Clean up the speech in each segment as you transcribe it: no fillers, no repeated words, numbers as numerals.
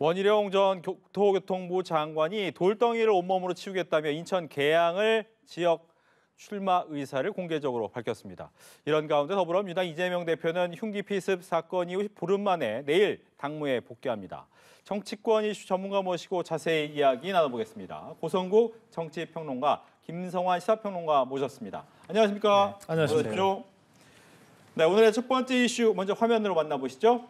원희룡 전 국토교통부 장관이 돌덩이를 온몸으로 치우겠다며 인천 계양을 지역 출마 의사를 공개적으로 밝혔습니다. 이런 가운데 더불어민주당 이재명 대표는 흉기 피습 사건 이후 보름 만에 내일 당무에 복귀합니다. 정치권 이슈 전문가 모시고 자세히 이야기 나눠보겠습니다. 고성국 정치평론가, 김성환 시사평론가 모셨습니다. 안녕하십니까? 네, 안녕하십니까? 네, 오늘의 첫 번째 이슈 먼저 화면으로 만나보시죠.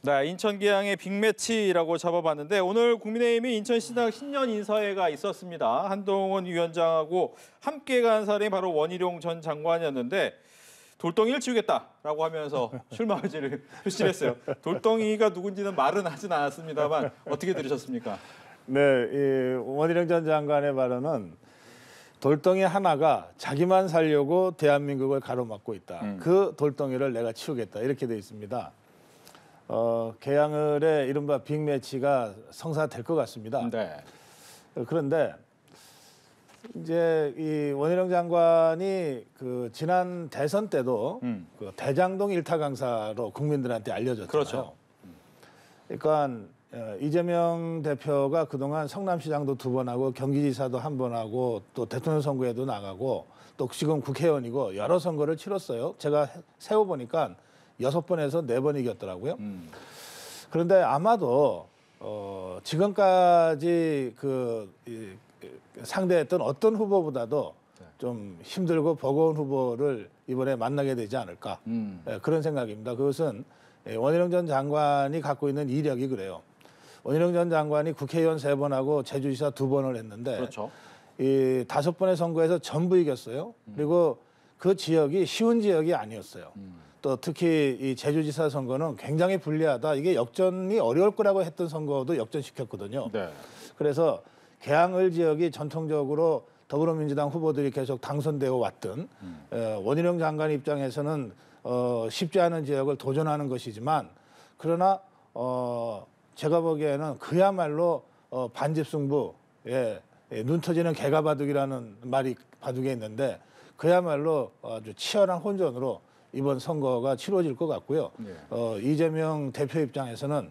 네, 인천 계양의 빅매치라고 잡아봤는데 오늘 국민의힘이 인천시당 신년 인사회가 있었습니다. 한동훈 위원장하고 함께 간 사람이 바로 원희룡 전 장관이었는데 돌덩이를 치우겠다라고 하면서 출마 의지를 표시했어요. 돌덩이가 누군지는 말은 하진 않았습니다만 어떻게 들으셨습니까? 네, 이 원희룡 전 장관의 발언은 돌덩이 하나가 자기만 살려고 대한민국을 가로막고 있다. 그 돌덩이를 내가 치우겠다. 이렇게 돼 있습니다. 계양을의 이른바 빅매치가 성사될 것 같습니다. 네. 그런데 이제 이 원희룡 장관이 그 지난 대선 때도 그 대장동 일타 강사로 국민들한테 알려졌잖아요. 그렇죠. 그러니까 이재명 대표가 그동안 성남시장도 2번 하고 경기지사도 1번 하고 또 대통령 선거에도 나가고 또 지금 국회의원이고 여러 선거를 치렀어요. 제가 세워보니까 6번에서 4번 이겼더라고요. 그런데 아마도 지금까지 상대했던 어떤 후보보다도 좀 힘들고 버거운 후보를 이번에 만나게 되지 않을까. 그런 생각입니다. 그것은 원희룡 전 장관이 갖고 있는 이력이 그래요. 원희룡 전 장관이 국회의원 3번하고 제주지사 2번을 했는데 그렇죠. 이 5번의 선거에서 전부 이겼어요. 그리고 그 지역이 쉬운 지역이 아니었어요. 또 특히 이 제주지사 선거는 굉장히 불리하다. 이게 역전이 어려울 거라고 했던 선거도 역전시켰거든요. 네. 그래서 계양을 지역이 전통적으로 더불어민주당 후보들이 계속 당선되어 왔던 원희룡 장관 입장에서는 쉽지 않은 지역을 도전하는 것이지만 그러나 제가 보기에는 그야말로 반집승부, 눈 터지는 개가 바둑이라는 말이 바둑에 있는데 그야말로 아주 치열한 혼전으로 이번 선거가 치러질 것 같고요. 이재명 대표 입장에서는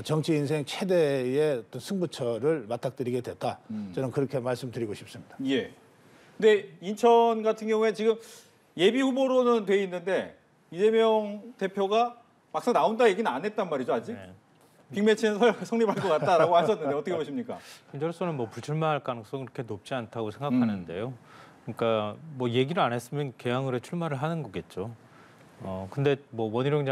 정치 인생 최대의 어떤 승부처를 맞닥뜨리게 됐다. 저는 그렇게 말씀드리고 싶습니다. 예. 근데 인천 같은 경우에 지금 예비 후보로는 돼 있는데 이재명 대표가 막상 나온다 얘기는 안 했단 말이죠, 아직. 네. 빅매치는 성립할 것 같다라고 하셨는데 어떻게 보십니까? 현재로서는 뭐 불출마할 가능성은 그렇게 높지 않다고 생각하는데요. 그러니까 뭐 얘기를 안 했으면 계양을에 출마를 하는 거겠죠. 근데 뭐 원희룡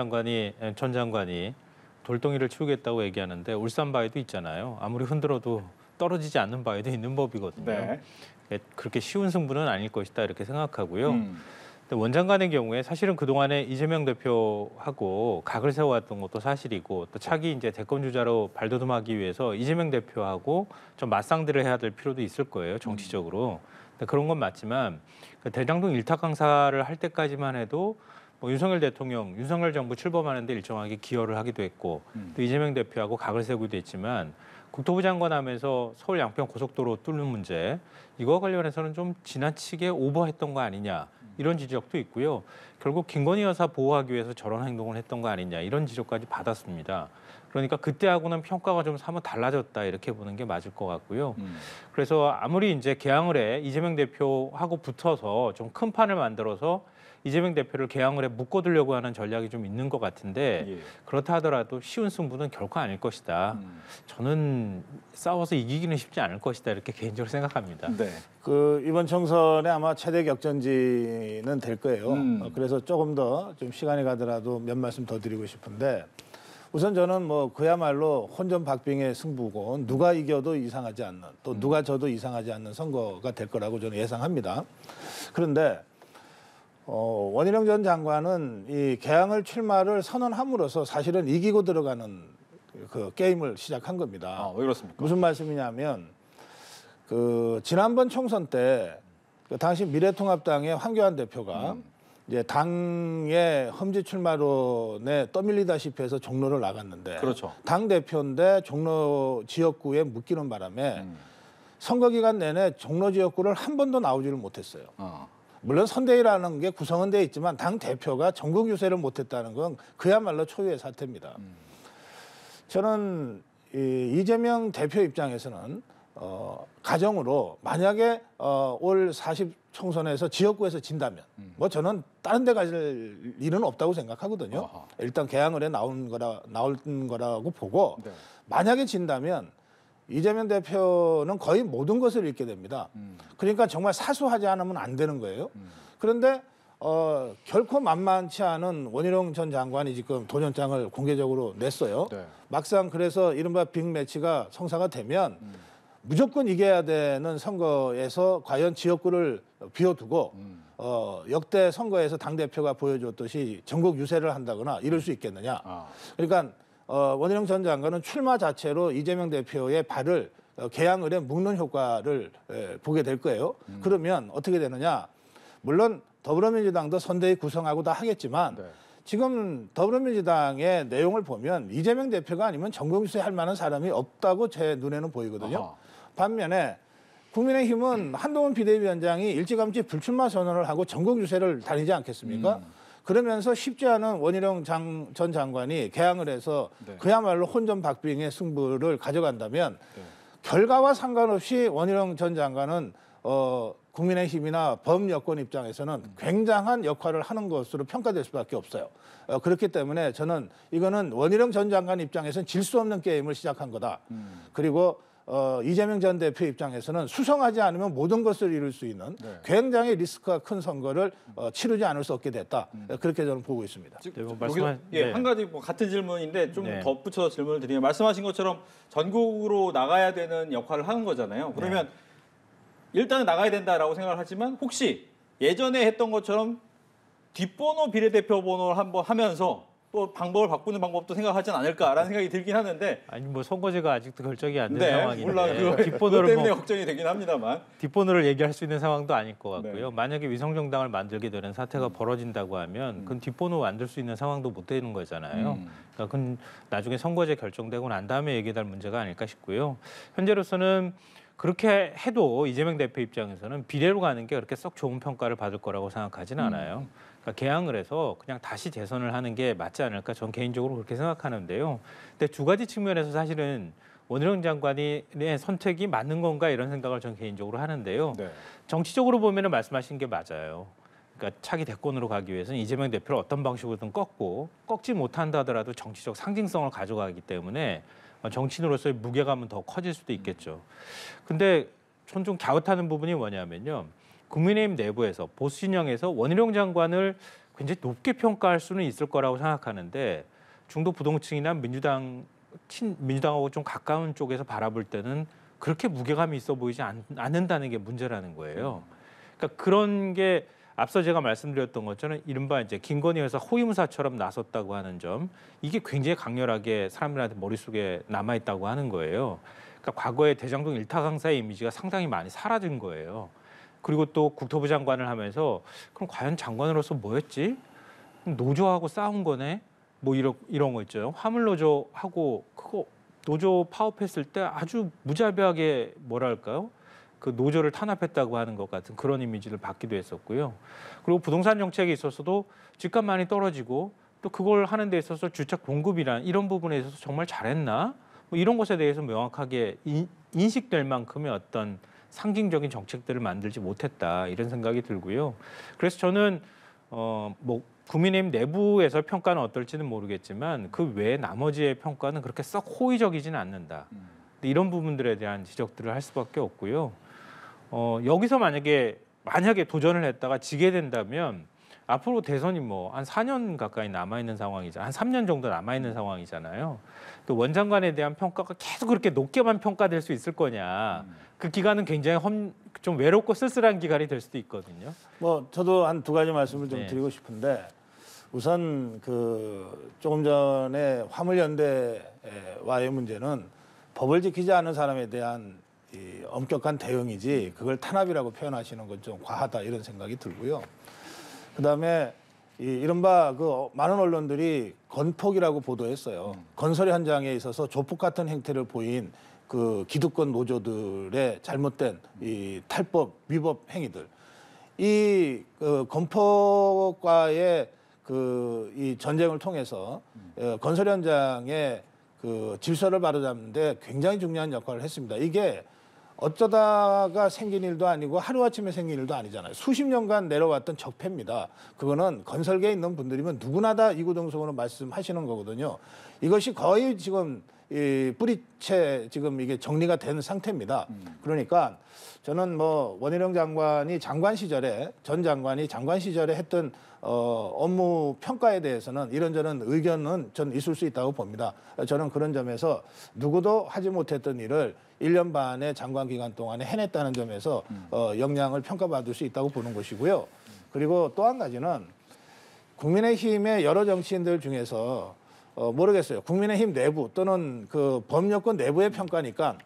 전 장관이 돌덩이를 치우겠다고 얘기하는데 울산 바위도 있잖아요. 아무리 흔들어도 떨어지지 않는 바위도 있는 법이거든요. 네. 그렇게 쉬운 승부는 아닐 것이다 이렇게 생각하고요. 근데 원 장관의 경우에 사실은 그동안에 이재명 대표하고 각을 세워왔던 것도 사실이고 또 차기 이제 대권 주자로 발돋움하기 위해서 이재명 대표하고 좀 맞상대를 해야 될 필요도 있을 거예요, 정치적으로. 근데 그런 건 맞지만 그 대장동 일타 강사를 할 때까지만 해도 뭐 윤석열 대통령, 윤석열 정부 출범하는데 일정하게 기여를 하기도 했고 또 이재명 대표하고 각을 세우기도 했지만 국토부 장관 하면서 서울 양평 고속도로 뚫는 문제 이거와 관련해서는 좀 지나치게 오버했던 거 아니냐 이런 지적도 있고요. 결국 김건희 여사 보호하기 위해서 저런 행동을 했던 거 아니냐 이런 지적까지 받았습니다. 그러니까 그때하고는 평가가 좀 사뭇 달라졌다 이렇게 보는 게 맞을 것 같고요. 그래서 아무리 이제 계양을에 이재명 대표하고 붙어서 좀 큰 판을 만들어서 이재명 대표를 계양을에 묶어두려고 하는 전략이 좀 있는 것 같은데 그렇다 하더라도 쉬운 승부는 결코 아닐 것이다. 저는 싸워서 이기기는 쉽지 않을 것이다 이렇게 개인적으로 생각합니다. 네. 그 이번 총선에 아마 최대 격전지는 될 거예요. 그래서 조금 더 좀 시간이 가더라도 몇 말씀 더 드리고 싶은데 우선 저는 뭐 그야말로 혼전박빙의 승부고 누가 이겨도 이상하지 않는 또 누가 져도 이상하지 않는 선거가 될 거라고 저는 예상합니다. 그런데 원희룡 전 장관은 이 계양을 출마를 선언함으로써 사실은 이기고 들어가는 그 게임을 시작한 겁니다. 왜 그렇습니까? 무슨 말씀이냐면 그 지난번 총선 때 그 당시 미래통합당의 황교안 대표가 이제 당의 험지 출마론에 떠밀리다시피 해서 종로를 나갔는데 그렇죠. 당 대표인데 종로 지역구에 묶이는 바람에 선거 기간 내내 종로 지역구를 한 번도 나오지를 못했어요. 물론 선대위라는 게 구성은 돼 있지만 당 대표가 전국 유세를 못했다는 건 그야말로 초유의 사태입니다. 저는 이재명 대표 입장에서는 가정으로 만약에 올 40 총선에서 지역구에서 진다면 뭐 저는 다른 데 갈 일은 없다고 생각하거든요. 일단 개항을 해 나온 거라고 보고 네. 만약에 진다면 이재명 대표는 거의 모든 것을 잃게 됩니다. 그러니까 정말 사수하지 않으면 안 되는 거예요. 그런데 결코 만만치 않은 원희룡 전 장관이 지금 도전장을 공개적으로 냈어요. 네. 막상 그래서 이른바 빅매치가 성사가 되면 무조건 이겨야 되는 선거에서 과연 지역구를 비워두고 역대 선거에서 당대표가 보여줬듯이 전국 유세를 한다거나 이럴 수 있겠느냐. 그러니까 원희룡 전 장관은 출마 자체로 이재명 대표의 발을 개항을에 묶는 효과를 보게 될 거예요. 그러면 어떻게 되느냐. 물론 더불어민주당도 선대위 구성하고 다 하겠지만 네. 지금 더불어민주당의 내용을 보면 이재명 대표가 아니면 전국 유세할 만한 사람이 없다고 제 눈에는 보이거든요. 아하. 반면에 국민의힘은 한동훈 비대위원장이 일찌감치 불출마 선언을 하고 전국 유세를 다니지 않겠습니까? 그러면서 쉽지 않은 원희룡 전 장관이 개항을 해서 네. 그야말로 혼전박빙의 승부를 가져간다면 네. 결과와 상관없이 원희룡 전 장관은 국민의힘이나 범여권 입장에서는 굉장한 역할을 하는 것으로 평가될 수밖에 없어요. 그렇기 때문에 저는 이거는 원희룡 전 장관 입장에서는 질 수 없는 게임을 시작한 거다. 그리고 이재명 전 대표 입장에서는 수성하지 않으면 모든 것을 이룰 수 있는 네. 굉장히 리스크가 큰 선거를 치르지 않을 수 없게 됐다. 그렇게 저는 보고 있습니다. 네, 뭐 여기서 예, 네. 한 가지 뭐 같은 질문인데 좀 네. 덧붙여서 질문을 드리면 말씀하신 것처럼 전국으로 나가야 되는 역할을 하는 거잖아요. 그러면 일단은 나가야 된다라고 생각을 하지만 혹시 예전에 했던 것처럼 뒷번호 비례대표 번호를 한번 하면서 또 방법을 바꾸는 방법도 생각하진 않을까라는 생각이 들긴 하는데 아니 뭐 선거제가 아직도 결정이 안 된 네, 상황인데 물론 그거 뒷번호를 때문에 뭐 걱정이 되긴 합니다만 뒷번호를 얘기할 수 있는 상황도 아닐 것 같고요. 네. 만약에 위성정당을 만들게 되는 사태가 벌어진다고 하면 그건 뒷번호 만들 수 있는 상황도 못 되는 거잖아요. 그러니까 그건 나중에 선거제 결정되고 난 다음에 얘기할 문제가 아닐까 싶고요. 현재로서는 그렇게 해도 이재명 대표 입장에서는 비례로 가는 게 그렇게 썩 좋은 평가를 받을 거라고 생각하지는 않아요. 그러니까 개항을 해서 그냥 다시 재선을 하는 게 맞지 않을까 전 개인적으로 그렇게 생각하는데요. 근데 두 가지 측면에서 사실은 원희룡 장관의 선택이 맞는 건가 이런 생각을 전 개인적으로 하는데요. 네. 정치적으로 보면은 말씀하신 게 맞아요. 그러니까 차기 대권으로 가기 위해서는 이재명 대표를 어떤 방식으로든 꺾지 못한다 하더라도 정치적 상징성을 가져가기 때문에 정치인으로서의 무게감은 더 커질 수도 있겠죠. 근데 전 좀 갸웃하는 부분이 뭐냐면요. 국민의힘 내부에서 보수 진영에서 원희룡 장관을 굉장히 높게 평가할 수는 있을 거라고 생각하는데 중도 부동층이나 민주당하고 좀 가까운 쪽에서 바라볼 때는 그렇게 무게감이 있어 보이지 않는다는 게 문제라는 거예요. 그러니까 그런 게 앞서 제가 말씀드렸던 것처럼 이른바 이제 김건희 여사 호위무사처럼 나섰다고 하는 점 이게 굉장히 강렬하게 사람들한테 머릿속에 남아 있다고 하는 거예요. 그러니까 과거에 대장동 일타 강사의 이미지가 상당히 많이 사라진 거예요. 그리고 또 국토부 장관을 하면서 그럼 과연 장관으로서 뭐였지? 노조하고 싸운 거네? 뭐 이런 거 있죠. 화물노조하고 그거 노조 파업했을 때 아주 무자비하게 뭐랄까요? 그 노조를 탄압했다고 하는 것 같은 그런 이미지를 받기도 했었고요. 그리고 부동산 정책에 있어서도 집값 많이 떨어지고 또 그걸 하는 데 있어서 주택 공급이란 이런 부분에 있어서 정말 잘했나? 뭐 이런 것에 대해서 명확하게 인식될 만큼의 어떤 상징적인 정책들을 만들지 못했다 이런 생각이 들고요. 그래서 저는 뭐 국민의힘 내부에서 평가는 어떨지는 모르겠지만 그 외 나머지의 평가는 그렇게 썩 호의적이지는 않는다. 이런 부분들에 대한 지적들을 할 수밖에 없고요. 여기서 만약에 도전을 했다가 지게 된다면 앞으로 대선이 뭐 한 4년 가까이 남아 있는 상황이잖아요. 한 3년 정도 남아 있는 상황이잖아요. 또 원장관에 대한 평가가 계속 그렇게 높게만 평가될 수 있을 거냐. 그 기간은 굉장히 좀 외롭고 쓸쓸한 기간이 될 수도 있거든요. 뭐 저도 한 두 가지 말씀을 좀 네. 드리고 싶은데 우선 그 조금 전에 화물연대와의 문제는 법을 지키지 않는 사람에 대한 이 엄격한 대응이지 그걸 탄압이라고 표현하시는 건 좀 과하다 이런 생각이 들고요. 그다음에 이른바 그 많은 언론들이 건폭이라고 보도했어요. 건설 현장에 있어서 조폭 같은 행태를 보인 그 기득권 노조들의 잘못된 이 탈법 위법 행위들 이 건폭과의 이 전쟁을 통해서 건설 현장의 질서를 바로잡는데 굉장히 중요한 역할을 했습니다. 이게 어쩌다가 생긴 일도 아니고 하루아침에 생긴 일도 아니잖아요. 수십 년간 내려왔던 적폐입니다. 그거는 건설계에 있는 분들이면 누구나 다 이구동성으로 말씀하시는 거거든요. 이것이 거의 지금 이 뿌리채 지금 이게 정리가 된 상태입니다. 그러니까 저는 뭐 원희룡 장관이 전 장관이 장관 시절에 했던 업무 평가에 대해서는 이런저런 의견은 전 있을 수 있다고 봅니다. 저는 그런 점에서 누구도 하지 못했던 일을 1년 반의 장관 기간 동안에 해냈다는 점에서 역량을 평가받을 수 있다고 보는 것이고요. 그리고 또 한 가지는 국민의힘의 여러 정치인들 중에서 모르겠어요. 국민의힘 내부 또는 그 범여권 내부의 평가니까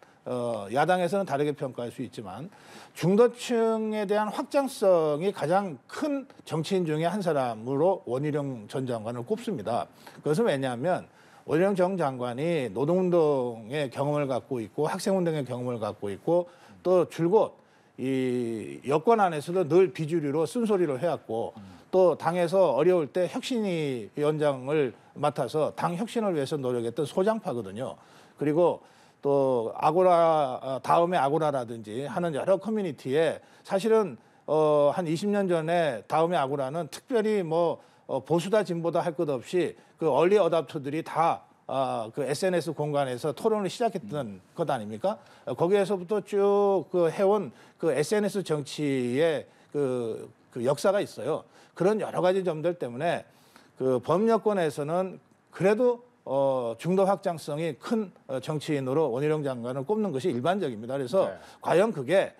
야당에서는 다르게 평가할 수 있지만 중도층에 대한 확장성이 가장 큰 정치인 중에 한 사람으로 원희룡 전 장관을 꼽습니다. 그것은 왜냐하면 원희룡 전 장관이 노동운동의 경험을 갖고 있고 학생운동의 경험을 갖고 있고 또 줄곧 이 여권 안에서도 늘 비주류로 쓴소리를 해왔고 또 당에서 어려울 때 혁신위 위원장을 맡아서 당 혁신을 위해서 노력했던 소장파거든요. 그리고 또 아고라 다음에 아고라라든지 하는 여러 커뮤니티에 사실은 한 20년 전에 다음에 아고라는 특별히 뭐 보수다 진보다 할 것 없이 그 얼리 어답터들이 다 그 SNS 공간에서 토론을 시작했던 것 아닙니까? 거기에서부터 쭉 그 해온 그 SNS 정치의 그 역사가 있어요. 그런 여러 가지 점들 때문에 그 범여권에서는 그래도 중도 확장성이 큰 정치인으로 원희룡 장관을 꼽는 것이 일반적입니다. 그래서 네. 과연 그게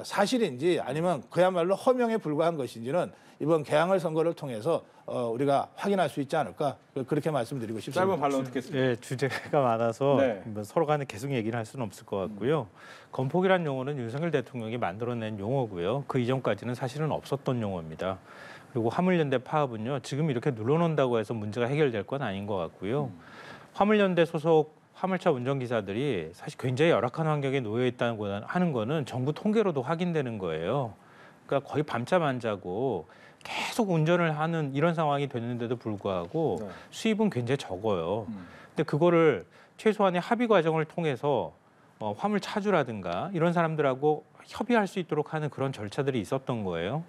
사실인지 아니면 그야말로 허명에 불과한 것인지는 이번 개항을 선거를 통해서 우리가 확인할 수 있지 않을까 그렇게 말씀드리고 싶습니다. 짧은 반론 듣겠습니다. 예, 주제가 많아서 네. 뭐 서로 간에 계속 얘기를 할 수는 없을 것 같고요. 건폭이라는 용어는 윤석열 대통령이 만들어낸 용어고요. 그 이전까지는 사실은 없었던 용어입니다. 그리고 화물연대 파업은요. 지금 이렇게 눌러놓는다고 해서 문제가 해결될 건 아닌 것 같고요. 화물연대 소속 화물차 운전기사들이 사실 굉장히 열악한 환경에 놓여 있다는 하는 거는 정부 통계로도 확인되는 거예요. 그러니까 거의 밤잠 안 자고 계속 운전을 하는 이런 상황이 되는데도 불구하고 네. 수입은 굉장히 적어요. 근데 그거를 최소한의 합의 과정을 통해서 화물 차주라든가 이런 사람들하고 협의할 수 있도록 하는 그런 절차들이 있었던 거예요.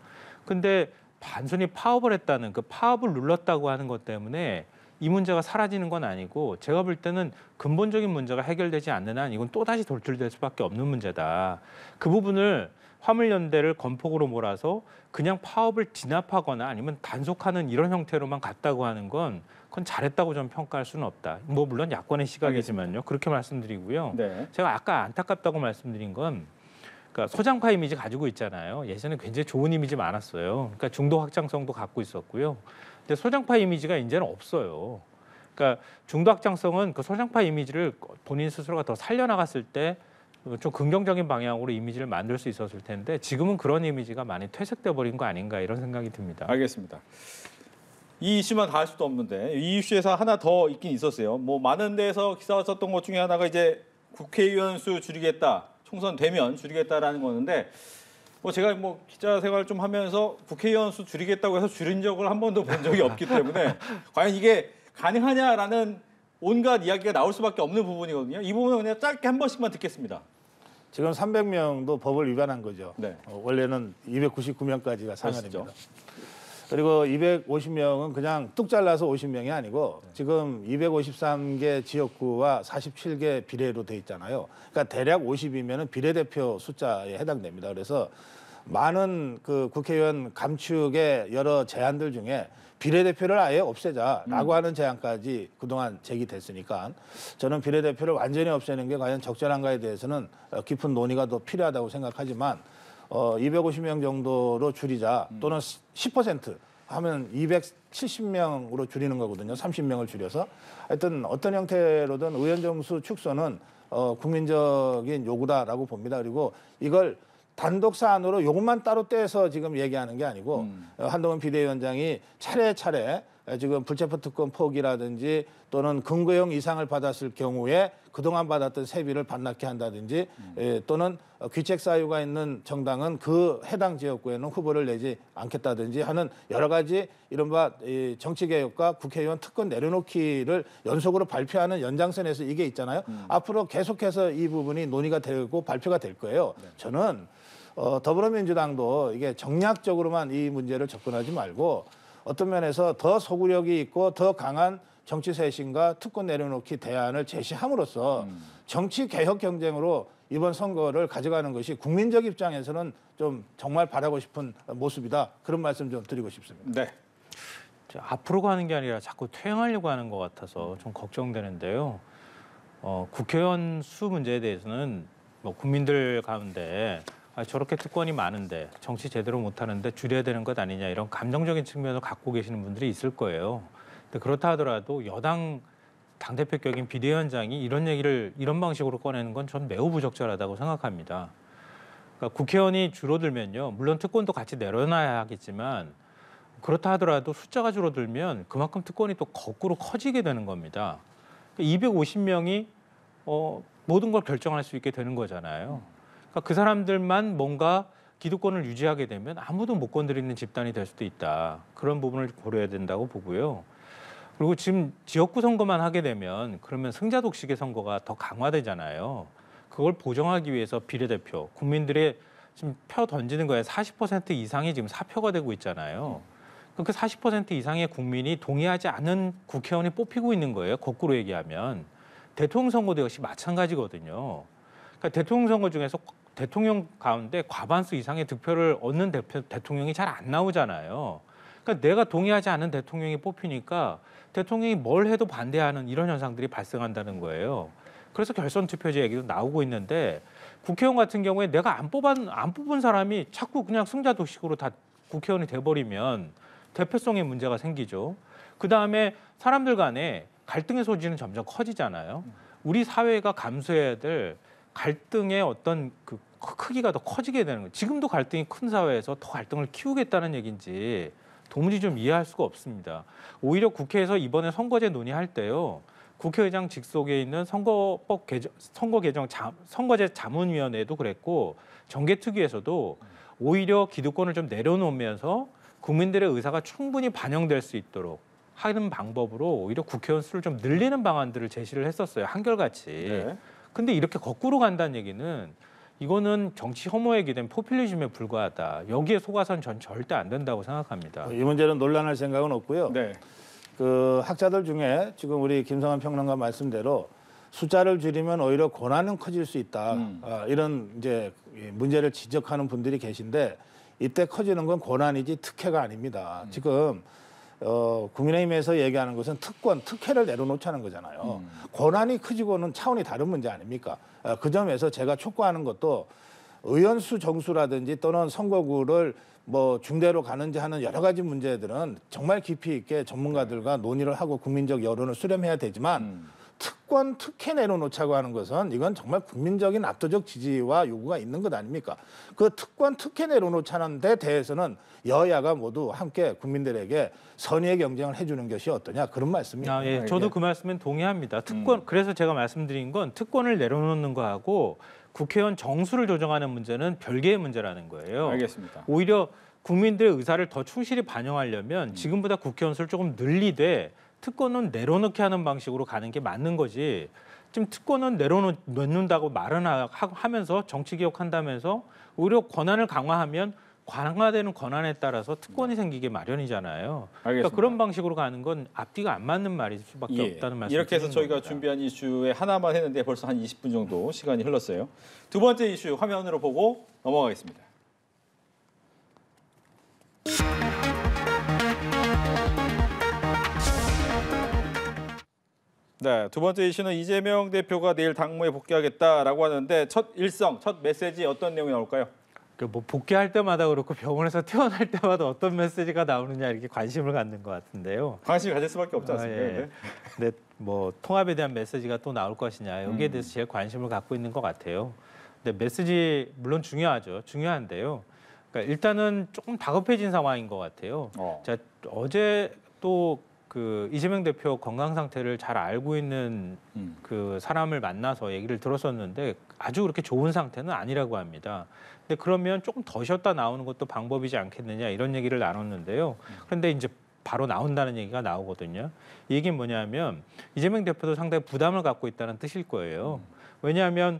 근데 단순히 파업을 했다는 그 파업을 눌렀다고 하는 것 때문에 이 문제가 사라지는 건 아니고 제가 볼 때는 근본적인 문제가 해결되지 않는 한 이건 또다시 돌출될 수밖에 없는 문제다. 그 부분을 화물연대를 건폭으로 몰아서 그냥 파업을 진압하거나 아니면 단속하는 이런 형태로만 갔다고 하는 건 그건 잘했다고 좀 평가할 수는 없다. 뭐 물론 야권의 시각이지만요. 그렇게 말씀드리고요. 네. 제가 아까 안타깝다고 말씀드린 건 그러니까 소장파 이미지 가지고 있잖아요. 예전에 굉장히 좋은 이미지 많았어요. 그러니까 중도 확장성도 갖고 있었고요. 근데 소장파 이미지가 이제는 없어요. 그러니까 중도 확장성은 그 소장파 이미지를 본인 스스로가 더 살려나갔을 때 좀 긍정적인 방향으로 이미지를 만들 수 있었을 텐데 지금은 그런 이미지가 많이 퇴색돼 버린 거 아닌가 이런 생각이 듭니다. 알겠습니다. 이 이슈만 다 할 수도 없는데 이 이슈에서 하나 더 있긴 있었어요. 뭐 많은 데서 기사가 썼던 것 중에 하나가 이제 국회의원 수 줄이겠다, 총선 되면 줄이겠다라는 거였는데 뭐 제가 뭐 기자 생활 좀 하면서 국회의원 수 줄이겠다고 해서 줄인 적을 한 번도 본 적이 없기 때문에 과연 이게 가능하냐라는 온갖 이야기가 나올 수밖에 없는 부분이거든요. 이 부분은 그냥 짧게 한 번씩만 듣겠습니다. 지금 300명도 법을 위반한 거죠. 네. 원래는 299명까지가 상한입니다. 아시죠? 그리고 250명은 그냥 뚝 잘라서 50명이 아니고 지금 253개 지역구와 47개 비례로 돼 있잖아요. 그러니까 대략 50이면은 비례대표 숫자에 해당됩니다. 그래서 많은 그 국회의원 감축의 여러 제안들 중에 비례대표를 아예 없애자라고 하는 제안까지 그동안 제기됐으니까 저는 비례대표를 완전히 없애는 게 과연 적절한가에 대해서는 깊은 논의가 더 필요하다고 생각하지만 250명 정도로 줄이자 또는 10% 하면 270명으로 줄이는 거거든요. 30명을 줄여서. 하여튼 어떤 형태로든 의원 정수 축소는 국민적인 요구다라고 봅니다. 그리고 이걸 단독 사안으로 요것만 따로 떼서 지금 얘기하는 게 아니고 한동훈 비대위원장이 차례차례 지금 불체포 특권 포기라든지 또는 근거형 이상을 받았을 경우에 그동안 받았던 세비를 반납케 한다든지 또는 귀책 사유가 있는 정당은 그 해당 지역구에는 후보를 내지 않겠다든지 하는 여러 가지 이른바 정치개혁과 국회의원 특권 내려놓기를 연속으로 발표하는 연장선에서 이게 있잖아요. 앞으로 계속해서 이 부분이 논의가 되고 발표가 될 거예요. 저는 더불어민주당도 이게 정략적으로만 이 문제를 접근하지 말고 어떤 면에서 더 소구력이 있고 더 강한 정치 쇄신과 특권 내려놓기 대안을 제시함으로써 정치 개혁 경쟁으로 이번 선거를 가져가는 것이 국민적 입장에서는 좀 정말 바라고 싶은 모습이다. 그런 말씀 좀 드리고 싶습니다. 네. 앞으로 가는 게 아니라 자꾸 퇴행하려고 하는 것 같아서 좀 걱정되는데요. 국회의원 수 문제에 대해서는 뭐 국민들 가운데 저렇게 특권이 많은데 정치 제대로 못하는데 줄여야 되는 것 아니냐 이런 감정적인 측면을 갖고 계시는 분들이 있을 거예요. 근데 그렇다 하더라도 여당 당대표 격인 비대위원장이 이런 얘기를 이런 방식으로 꺼내는 건 전 매우 부적절하다고 생각합니다. 그러니까 국회의원이 줄어들면요. 물론 특권도 같이 내려놔야 하겠지만 그렇다 하더라도 숫자가 줄어들면 그만큼 특권이 또 거꾸로 커지게 되는 겁니다. 250명이 모든 걸 결정할 수 있게 되는 거잖아요. 그러니까 그 사람들만 뭔가 기득권을 유지하게 되면 아무도 못 건드리는 집단이 될 수도 있다. 그런 부분을 고려해야 된다고 보고요. 그리고 지금 지역구 선거만 하게 되면 그러면 승자 독식의 선거가 더 강화되잖아요. 그걸 보정하기 위해서 비례대표, 국민들의 지금 표 던지는 거에 40% 이상이 지금 사표가 되고 있잖아요. 그 40% 이상의 국민이 동의하지 않는 국회의원이 뽑히고 있는 거예요. 거꾸로 얘기하면. 대통령 선거도 역시 마찬가지거든요. 그러니까 대통령 선거 중에서 대통령 가운데 과반수 이상의 득표를 얻는 대통령이 잘 안 나오잖아요. 그러니까 내가 동의하지 않는 대통령이 뽑히니까 대통령이 뭘 해도 반대하는 이런 현상들이 발생한다는 거예요. 그래서 결선 투표제 얘기도 나오고 있는데 국회의원 같은 경우에 내가 안 뽑은 사람이 자꾸 그냥 승자 독식으로 다 국회의원이 돼버리면 대표성에 문제가 생기죠. 그다음에 사람들 간에 갈등의 소지는 점점 커지잖아요. 우리 사회가 감수해야 될 갈등의 어떤 그 크기가 더 커지게 되는 거예요. 지금도 갈등이 큰 사회에서 더 갈등을 키우겠다는 얘기인지 도무지 좀 이해할 수가 없습니다. 오히려 국회에서 이번에 선거제 논의할 때요. 국회의장 직속에 있는 선거제 자문위원회도 그랬고 정개특위에서도 오히려 기득권을 좀 내려놓으면서 국민들의 의사가 충분히 반영될 수 있도록 하는 방법으로 오히려 국회의원 수를 좀 늘리는 방안들을 제시를 했었어요. 한결같이. 네. 근데 이렇게 거꾸로 간다는 얘기는 이거는 정치 혐오에 기댄 포퓰리즘에 불과하다. 여기에 속아선 전 절대 안 된다고 생각합니다. 이 문제는 논란할 생각은 없고요. 네. 그 학자들 중에 지금 우리 김성환 평론가 말씀대로 숫자를 줄이면 오히려 고난은 커질 수 있다. 이런 이제 문제를 지적하는 분들이 계신데 이때 커지는 건 고난이지 특혜가 아닙니다. 지금 국민의힘에서 얘기하는 것은 특혜를 내려놓자는 거잖아요. 고난이 커지고는 차원이 다른 문제 아닙니까? 그 점에서 제가 촉구하는 것도 의원수 정수라든지 또는 선거구를 뭐 중대로 가는지 하는 여러 가지 문제들은 정말 깊이 있게 전문가들과 논의를 하고 국민적 여론을 수렴해야 되지만 특혜 내려놓자고 하는 것은 이건 정말 국민적인 압도적 지지와 요구가 있는 것 아닙니까? 그 특혜 내려놓자는 데 대해서는 여야가 모두 함께 국민들에게 선의의 경쟁을 해주는 것이 어떠냐 그런 말씀입니다. 예, 저도 그 말씀은 동의합니다. 그래서 제가 말씀드린 건 특권을 내려놓는 거하고 국회의원 정수를 조정하는 문제는 별개의 문제라는 거예요. 알겠습니다. 오히려 국민들의 의사를 더 충실히 반영하려면 지금보다 국회의원 수를 조금 늘리되 특권은 내려놓게 하는 방식으로 가는 게 맞는 거지. 지금 특권은 내려놓는다고 말은 하면서 정치개혁한다면서 오히려 권한을 강화하면 강화되는 권한에 따라서 특권이 생기게 마련이잖아요. 그러니까 그런 방식으로 가는 건 앞뒤가 안 맞는 말일 수밖에 없다는 말씀. 이렇게 해서 저희가 준비한 이슈에 하나만 했는데 벌써 한 20분 정도 시간이 흘렀어요. 두 번째 이슈 화면으로 보고 넘어가겠습니다. 네, 두 번째 이슈는 이재명 대표가 내일 당무에 복귀하겠다라고 하는데 첫 메시지 어떤 내용이 나올까요? 뭐 복귀할 때마다 그렇고 병원에서 퇴원할 때마다 어떤 메시지가 나오느냐 이렇게 관심을 갖는 것 같은데요. 관심을 가질 수밖에 없지 않습니까? 예. 근데 뭐 통합에 대한 메시지가 또 나올 것이냐 여기에 대해서 제일 관심을 갖고 있는 것 같아요. 근데 메시지 물론 중요하죠. 중요한데요. 그러니까 일단은 조금 다급해진 상황인 것 같아요. 자, 어제 또 그 이재명 대표 건강 상태를 잘 알고 있는 그 사람을 만나서 얘기를 들었었는데 아주 그렇게 좋은 상태는 아니라고 합니다. 근데 그러면 조금 더 쉬었다 나오는 것도 방법이지 않겠느냐 이런 얘기를 나눴는데요. 그런데 이제 바로 나온다는 얘기가 나오거든요. 이 얘기는 뭐냐면 이재명 대표도 상당히 부담을 갖고 있다는 뜻일 거예요. 왜냐하면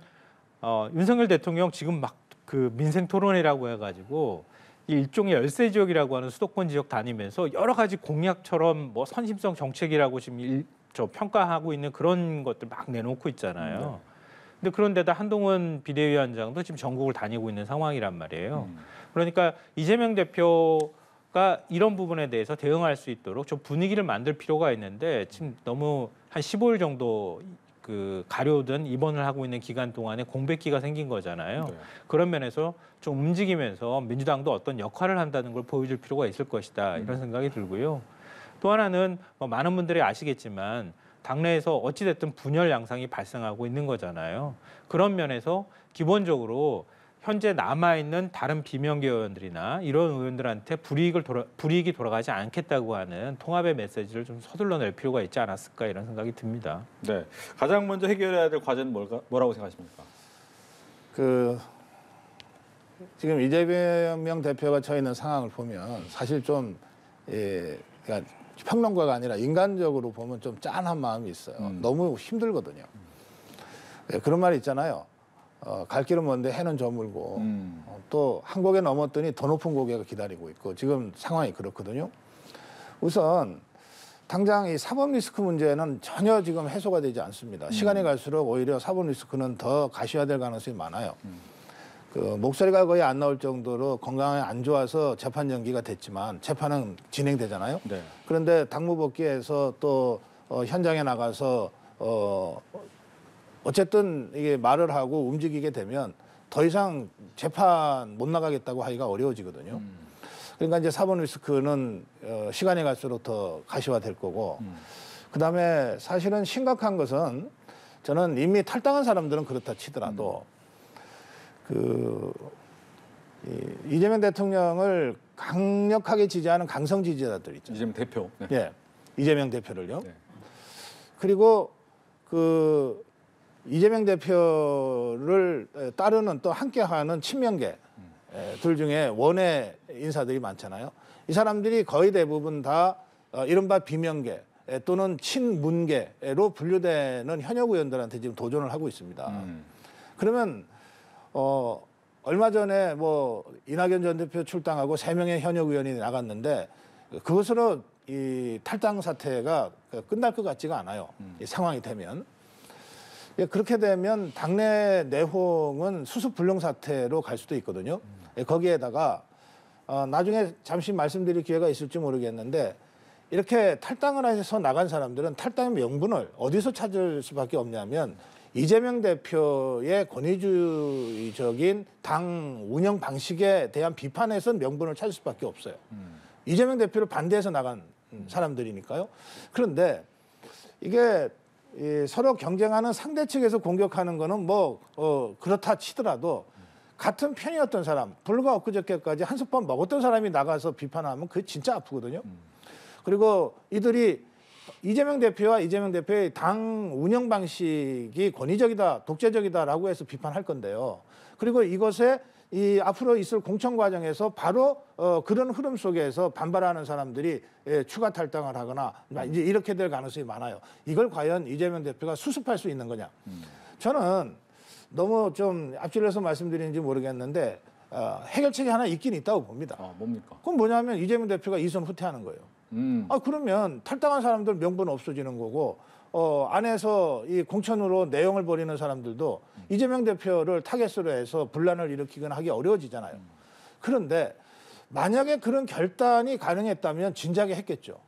윤석열 대통령 지금 막 그 민생 토론이라고 해가지고 일종의 열세 지역이라고 하는 수도권 지역 다니면서 여러 가지 공약처럼 뭐 선심성 정책이라고 지금 평가하고 있는 그런 것들 막 내놓고 있잖아요. 근데 그런데다 한동훈 비대위원장도 지금 전국을 다니고 있는 상황이란 말이에요. 그러니까 이재명 대표가 이런 부분에 대해서 대응할 수 있도록 좀 분위기를 만들 필요가 있는데 지금 너무 한 15일 정도 그 가려든 입원을 하고 있는 기간 동안에 공백기가 생긴 거잖아요. 그런 면에서 좀 움직이면서 민주당도 어떤 역할을 한다는 걸 보여줄 필요가 있을 것이다 이런 생각이 들고요. 또 하나는 뭐 많은 분들이 아시겠지만 당내에서 어찌됐든 분열 양상이 발생하고 있는 거잖아요. 그런 면에서 기본적으로 현재 남아있는 다른 비명계 의원들이나 이런 의원들한테 불이익이 돌아가지 않겠다고 하는 통합의 메시지를 좀 서둘러 낼 필요가 있지 않았을까 이런 생각이 듭니다. 네, 가장 먼저 해결해야 될 과제는 뭐라고 생각하십니까? 지금 이재명 대표가 처해 있는 상황을 보면 사실 좀 그러니까 평론가가 아니라 인간적으로 보면 좀 짠한 마음이 있어요. 너무 힘들거든요. 그런 말이 있잖아요. 갈 길은 먼데 해는 저물고 또 한 고개 넘었더니 더 높은 고개가 기다리고 있고 지금 상황이 그렇거든요. 우선 당장 이 사법 리스크 문제는 전혀 지금 해소가 되지 않습니다. 시간이 갈수록 오히려 사법 리스크는 더 가시화될 가능성이 많아요. 그 목소리가 거의 안 나올 정도로 건강이 안 좋아서 재판 연기가 됐지만 재판은 진행되잖아요. 네. 그런데 당무복귀해서 또 현장에 나가서 어쨌든 이게 말을 하고 움직이게 되면 더 이상 재판 못 나가겠다고 하기가 어려워지거든요. 그러니까 이제 사법 리스크는 시간이 갈수록 더 가시화될 거고 그다음에 사실은 심각한 것은 저는 이미 탈당한 사람들은 그렇다 치더라도 이재명 대통령을 강력하게 지지하는 강성 지지자들 있잖아요. 이재명 대표. 네. 예, 이재명 대표를요. 네. 그리고 이재명 대표를 따르는 또 함께하는 친명계들 중에 원외 인사들이 많잖아요. 이 사람들이 거의 대부분 다 이른바 비명계 또는 친문계로 분류되는 현역 의원들한테 지금 도전을 하고 있습니다. 그러면 얼마 전에 뭐 이낙연 전 대표 출당하고 3명의 현역 의원이 나갔는데 그것으로 이 탈당 사태가 끝날 것 같지가 않아요. 이 상황이 되면. 그렇게 되면 당내 내홍은 수습불능 사태로 갈 수도 있거든요. 거기에다가 나중에 잠시 말씀드릴 기회가 있을지 모르겠는데 이렇게 탈당을 해서 나간 사람들은 탈당의 명분을 어디서 찾을 수밖에 없냐면 이재명 대표의 권위주의적인 당 운영 방식에 대한 비판에서 명분을 찾을 수밖에 없어요. 이재명 대표를 반대해서 나간 사람들이니까요. 그런데 이게 서로 경쟁하는 상대 측에서 공격하는 거는 그렇다 치더라도 같은 편이었던 사람, 불과 엊그저께까지 한솥밥 먹었던 사람이 나가서 비판하면 그게 진짜 아프거든요. 그리고 이들이 이재명 대표와 이재명 대표의 당 운영 방식이 권위적이다, 독재적이다라고 해서 비판할 건데요. 그리고 이것에 앞으로 있을 공천 과정에서 바로 그런 흐름 속에서 반발하는 사람들이 추가 탈당을 하거나 이제 이렇게 될 가능성이 많아요. 이걸 과연 이재명 대표가 수습할 수 있는 거냐? 저는 너무 좀 앞질러서 말씀드리는지 모르겠는데 해결책이 하나 있긴 있다고 봅니다. 뭡니까? 그건 뭐냐면 이재명 대표가 이선 후퇴하는 거예요. 그러면 탈당한 사람들 명분 없어지는 거고 안에서 이 공천으로 내용을 벌이는 사람들도 이재명 대표를 타겟으로 해서 분란을 일으키거나 하기 어려워지잖아요. 그런데 만약에 그런 결단이 가능했다면 진작에 했겠죠.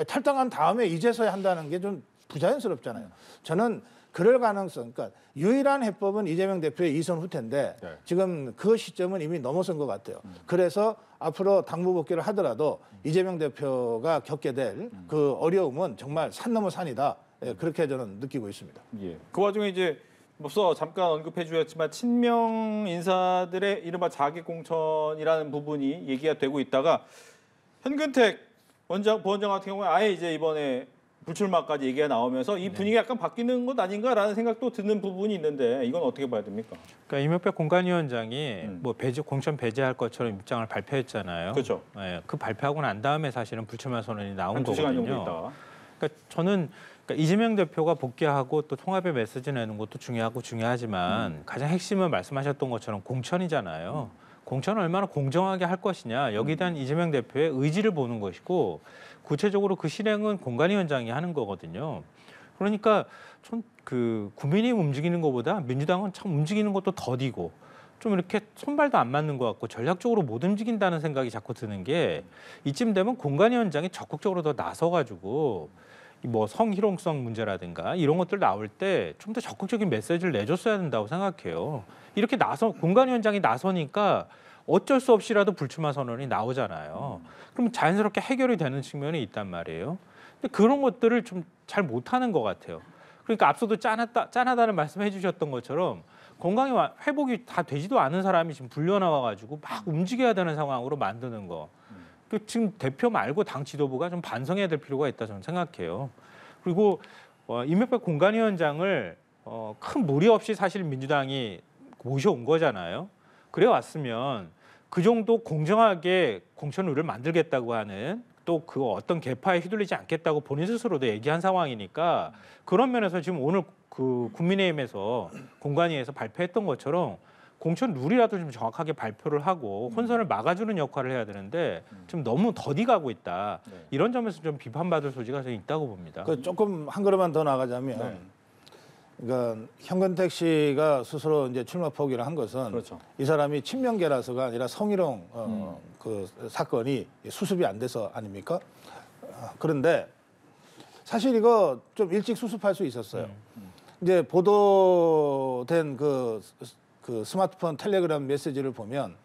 탈당한 다음에 이제서야 한다는 게 좀 부자연스럽잖아요. 저는 그럴 가능성, 그러니까 유일한 해법은 이재명 대표의 이선 후퇴인데 네. 지금 그 시점은 이미 넘어선 것 같아요. 그래서 앞으로 당무 복귀를 하더라도 이재명 대표가 겪게 될 그 어려움은 정말 산 넘어 산이다. 그렇게 저는 느끼고 있습니다. 예. 그 와중에 이제 앞서 잠깐 언급해 주셨지만 친명 인사들의 이른바 자기 공천이라는 부분이 얘기가 되고 있다가 현근택 부원장 같은 경우에 아예 이제 이번에 불출마까지 얘기가 나오면서 이 분위기가 약간 바뀌는 것 아닌가라는 생각도 드는 부분이 있는데 이건 어떻게 봐야 됩니까? 그러니까 이명박 공관위원장이 뭐 공천 배제할 것처럼 입장을 발표했잖아요. 그렇죠. 예, 그 발표하고 난 다음에 사실은 불출마 선언이 나온 한 2시간 정도 거거든요. 있다. 그러니까 저는 이재명 대표가 복귀하고 또 통합의 메시지 내는 것도 중요하지만 가장 핵심은 말씀하셨던 것처럼 공천이잖아요. 공천을 얼마나 공정하게 할 것이냐 여기에 대한 이재명 대표의 의지를 보는 것이고 구체적으로 그 실행은 공관위원장이 하는 거거든요. 그러니까 그 국민의힘 움직이는 것보다 민주당은 참 움직이는 것도 더디고 좀 이렇게 손발도 안 맞는 것 같고 전략적으로 못 움직인다는 생각이 자꾸 드는 게 이쯤 되면 공관위원장이 적극적으로 더 나서가지고 뭐 성희롱성 문제라든가 이런 것들 나올 때 좀 더 적극적인 메시지를 내줬어야 된다고 생각해요. 이렇게 공관위원장이 나서니까 어쩔 수 없이라도 불출마 선언이 나오잖아요. 그럼 자연스럽게 해결이 되는 측면이 있단 말이에요. 근데 그런 것들을 좀 잘 못하는 것 같아요. 그러니까 앞서도 짠하다는 말씀해 주셨던 것처럼 건강이 회복이 다 되지도 않은 사람이 지금 불려 나와가지고 막 움직여야 되는 상황으로 만드는 거. 지금 대표 말고 당 지도부가 좀 반성해야 될 필요가 있다 저는 생각해요. 그리고 이명박 공관위원장을 큰 무리 없이 사실 민주당이 모셔온 거잖아요. 그래 왔으면 그 정도 공정하게 공천 룰을 만들겠다고 하는 또 그 어떤 계파에 휘둘리지 않겠다고 본인 스스로도 얘기한 상황이니까 그런 면에서 지금 오늘 그 국민의힘에서 공관위에서 발표했던 것처럼 공천 룰이라도 좀 정확하게 발표를 하고 혼선을 막아주는 역할을 해야 되는데 지금 너무 더디 가고 있다. 이런 점에서 좀 비판받을 소지가 좀 있다고 봅니다. 조금 한 걸음만 더 나가자면 그러니까 현근택 씨가 스스로 이제 출마 포기를 한 것은 그렇죠. 이 사람이 친명계라서가 아니라 성희롱 그 사건이 수습이 안 돼서 아닙니까? 그런데 사실 이거 좀 일찍 수습할 수 있었어요. 이제 보도된 그 스마트폰 텔레그램 메시지를 보면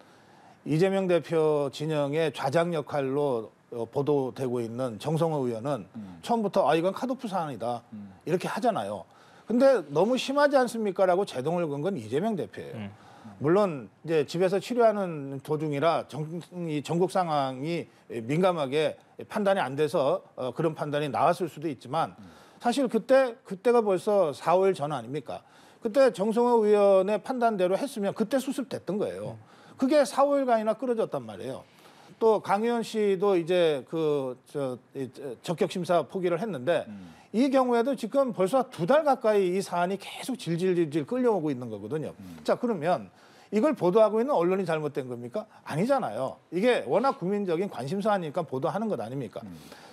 이재명 대표 진영의 좌장 역할로 보도되고 있는 정성호 의원은 처음부터 이건 컷오프 사안이다 이렇게 하잖아요. 근데 너무 심하지 않습니까라고 제동을 건 건 이재명 대표예요. 물론 이제 집에서 치료하는 도중이라 이 전국 상황이 민감하게 판단이 안 돼서 그런 판단이 나왔을 수도 있지만 사실 그때가 벌써 4월 전 아닙니까? 그때 정성호 의원의 판단대로 했으면 그때 수습됐던 거예요. 그게 4월간이나 끌어졌단 말이에요. 또 강의원 씨도 이제 적격 심사 포기를 했는데 이 경우에도 지금 벌써 2달 가까이 이 사안이 계속 질질질질 끌려오고 있는 거거든요. 자, 그러면 이걸 보도하고 있는 언론이 잘못된 겁니까? 아니잖아요. 이게 워낙 국민적인 관심사니까 보도하는 것 아닙니까?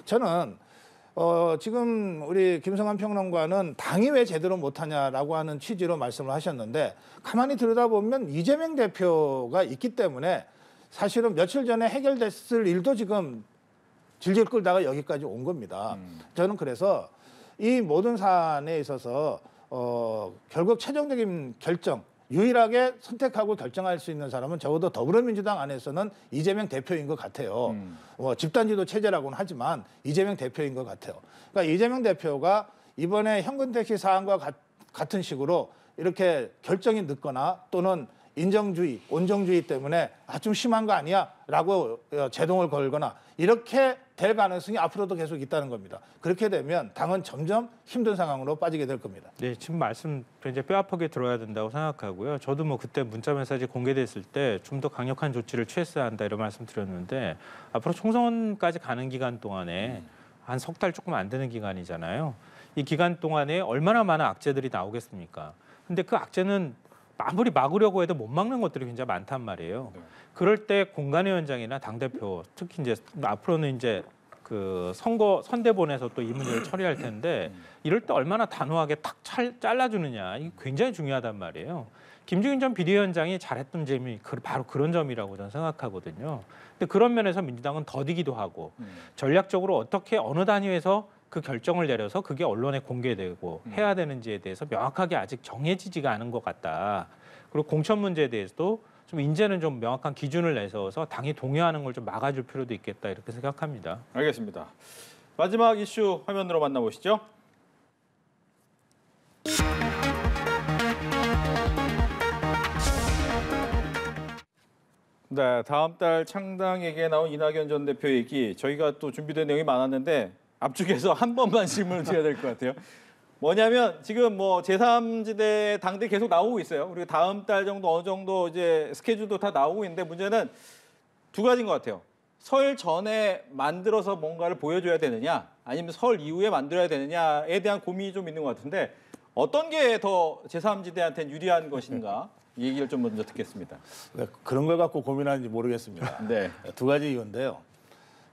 저는 지금 우리 김성환 평론가는 당이 왜 제대로 못하냐라고 하는 취지로 말씀을 하셨는데 가만히 들여다보면 이재명 대표가 있기 때문에 사실은 며칠 전에 해결됐을 일도 지금 질질 끌다가 여기까지 온 겁니다. 저는 그래서 이 모든 사안에 있어서 결국 최종적인 결정, 유일하게 선택하고 결정할 수 있는 사람은 적어도 더불어민주당 안에서는 이재명 대표인 것 같아요. 집단지도 체제라고는 하지만 이재명 대표인 것 같아요. 그러니까 이재명 대표가 이번에 현근택 씨 사안과 같은 식으로 이렇게 결정이 늦거나 또는 인정주의, 온정주의 때문에 좀 심한 거 아니야? 라고 제동을 걸거나 이렇게 될 가능성이 앞으로도 계속 있다는 겁니다. 그렇게 되면 당은 점점 힘든 상황으로 빠지게 될 겁니다. 네, 지금 말씀 이제 뼈아프게 들어야 된다고 생각하고요. 저도 뭐 그때 문자 메시지 공개됐을 때 좀 더 강력한 조치를 취했어야 한다 이런 말씀 드렸는데 앞으로 총선까지 가는 기간 동안에 한 3달 조금 안 되는 기간이잖아요. 이 기간 동안에 얼마나 많은 악재들이 나오겠습니까? 근데 그 악재는 아무리 막으려고 해도 못 막는 것들이 굉장히 많단 말이에요. 그럴 때 공관위원장이나 당대표, 특히 이제 앞으로는 이제 그 선대본에서 또 이 문제를 처리할 텐데 이럴 때 얼마나 단호하게 탁 잘라주느냐 이게 굉장히 중요하단 말이에요. 김종인 전 비대위원장이 잘했던 점이 바로 그런 점이라고 저는 생각하거든요. 근데 그런 면에서 민주당은 더디기도 하고 전략적으로 어떻게 어느 단위에서 그 결정을 내려서 그게 언론에 공개되고 해야 되는지에 대해서 명확하게 아직 정해지지가 않은 것 같다. 그리고 공천 문제에 대해서도 좀 이제는 좀 명확한 기준을 내세워서 당이 동요하는 걸 좀 막아줄 필요도 있겠다 이렇게 생각합니다. 알겠습니다. 마지막 이슈 화면으로 만나보시죠. 네, 다음 달 창당 얘기에 나온 이낙연 전 대표 얘기 저희가 또 준비된 내용이 많았는데 압축해서 한 번만 질문을 드려야 될 것 같아요. 뭐냐면 지금 뭐 제3지대 당들 계속 나오고 있어요. 그리고 다음 달 정도 어느 정도 이제 스케줄도 다 나오고 있는데 문제는 두 가지인 것 같아요. 설 전에 만들어서 뭔가를 보여줘야 되느냐 아니면 설 이후에 만들어야 되느냐에 대한 고민이 좀 있는 것 같은데 어떤 게 더 제3지대한테는 유리한 것인가 이 얘기를 좀 먼저 듣겠습니다. 네, 그런 걸 갖고 고민하는지 모르겠습니다. 네. 두 가지 이유인데요.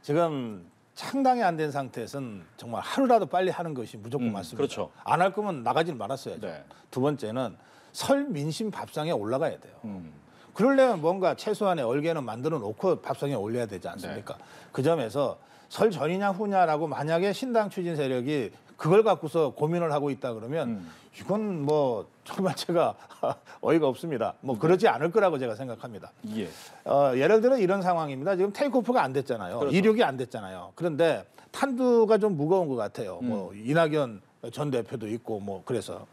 지금 창당이 안 된 상태에서는 정말 하루라도 빨리 하는 것이 무조건 맞습니다. 그렇죠. 안 할 거면 나가질 말았어야죠. 네. 두 번째는 설 민심 밥상에 올라가야 돼요. 그러려면 뭔가 최소한의 얼개는 만들어 놓고 밥상에 올려야 되지 않습니까? 그 점에서 설 전이냐 후냐라고 만약에 신당 추진 세력이 그걸 갖고서 고민을 하고 있다 그러면 이건 뭐 정말 제가 어이가 없습니다. 뭐 그러지 않을 거라고 제가 생각합니다. 예. 예를 들어 이런 상황입니다. 지금 테이크오프가 안 됐잖아요. 그렇죠. 이륙이 안 됐잖아요. 그런데 탄두가 좀 무거운 것 같아요. 뭐 이낙연 전 대표도 있고 뭐 그래서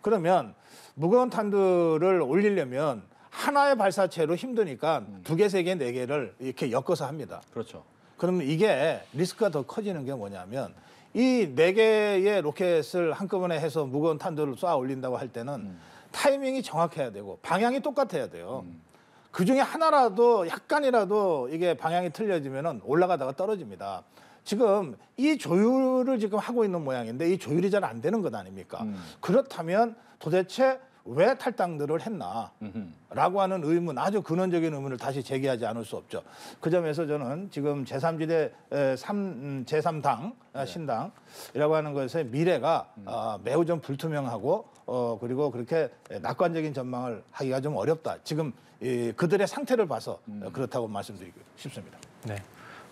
그러면 무거운 탄두를 올리려면 하나의 발사체로 힘드니까 두 개, 세 개, 네 개를 이렇게 엮어서 합니다. 그렇죠. 그러면 이게 리스크가 더 커지는 게 뭐냐면 이 네 개의 로켓을 한꺼번에 해서 무거운 탄두를 쏘아 올린다고 할 때는 타이밍이 정확해야 되고 방향이 똑같아야 돼요. 그 중에 하나라도 약간이라도 이게 방향이 틀려지면 올라가다가 떨어집니다. 지금 이 조율을 지금 하고 있는 모양인데 이 조율이 잘 안 되는 것 아닙니까? 그렇다면 도대체 왜 탈당들을 했나? 라고 하는 의문, 아주 근원적인 의문을 다시 제기하지 않을 수 없죠. 그 점에서 저는 지금 제3지대 제3당 신당이라고 하는 것의 미래가 매우 좀 불투명하고 그리고 그렇게 낙관적인 전망을 하기가 좀 어렵다. 지금 그들의 상태를 봐서 그렇다고 말씀드리고 싶습니다. 네.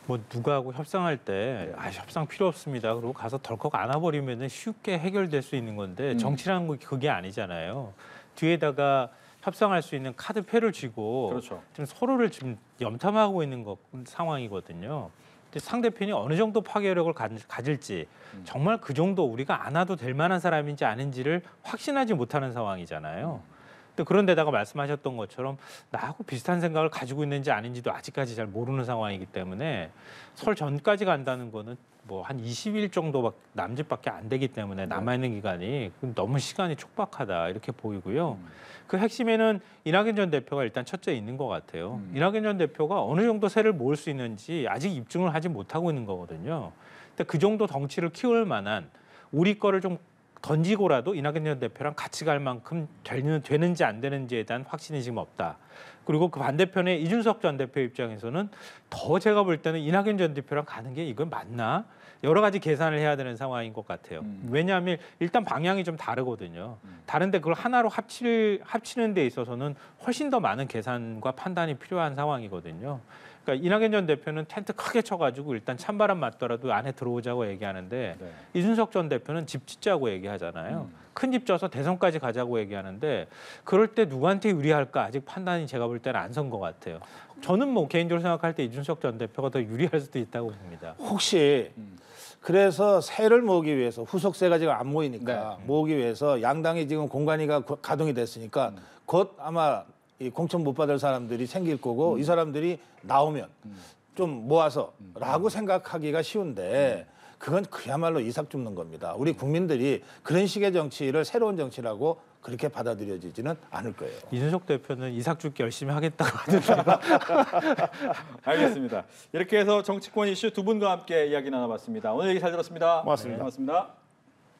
뭐 누구하고 협상할 때 협상 필요 없습니다. 그리고 가서 덜컥 안아버리면 쉽게 해결될 수 있는 건데 정치라는 건 그게 아니잖아요. 뒤에다가 협상할 수 있는 카드패를 쥐고 그렇죠. 지금 서로를 지금 염탐하고 있는 상황이거든요. 근데 상대편이 어느 정도 파괴력을 가질지 정말 그 정도 우리가 안아도 될 만한 사람인지 아닌지를 확신하지 못하는 상황이잖아요. 그런 데다가 말씀하셨던 것처럼 나하고 비슷한 생각을 가지고 있는지 아닌지도 아직까지 잘 모르는 상황이기 때문에 설 전까지 간다는 거는 뭐 한 20일 정도 남짓밖에 안 되기 때문에 남아있는 기간이 너무 시간이 촉박하다 이렇게 보이고요. 그 핵심에는 이낙연 전 대표가 일단 첫째 있는 것 같아요. 이낙연 전 대표가 어느 정도 세를 모을 수 있는지 아직 입증을 하지 못하고 있는 거거든요. 근데 그 정도 덩치를 키울 만한 우리 거를 좀 던지고라도 이낙연 전 대표랑 같이 갈 만큼 되는지 안 되는지에 대한 확신이 지금 없다. 그리고 그 반대편에 이준석 전 대표 입장에서는 더 제가 볼 때는 이낙연 전 대표랑 가는 게 이건 맞나? 여러 가지 계산을 해야 되는 상황인 것 같아요. 왜냐하면 일단 방향이 좀 다르거든요. 다른데 그걸 하나로 합치는 데 있어서는 훨씬 더 많은 계산과 판단이 필요한 상황이거든요. 그러니까 이낙연 전 대표는 텐트 크게 쳐가지고 일단 찬바람 맞더라도 안에 들어오자고 얘기하는데 이준석 전 대표는 집 짓자고 얘기하잖아요. 큰 집 져서 대선까지 가자고 얘기하는데 그럴 때 누구한테 유리할까 아직 판단이 제가 볼 때는 안 선 것 같아요. 저는 뭐 개인적으로 생각할 때 이준석 전 대표가 더 유리할 수도 있다고 봅니다. 혹시 그래서 세를 모으기 위해서 후속세가 지금 안 모이니까 모으기 위해서 양당이 지금 공관위가 가동이 됐으니까 곧 아마 이 공천 못 받을 사람들이 생길 거고 이 사람들이 나오면 좀 모아서라고 생각하기가 쉬운데 그건 그야말로 이삭 줍는 겁니다. 우리 국민들이 그런 식의 정치를 새로운 정치라고 그렇게 받아들여지지는 않을 거예요. 이준석 대표는 이삭 줍기 열심히 하겠다고 하던데. 알겠습니다. 이렇게 해서 정치권 이슈 두 분과 함께 이야기 나눠봤습니다. 오늘 얘기 잘 들었습니다. 고맙습니다. 고맙습니다.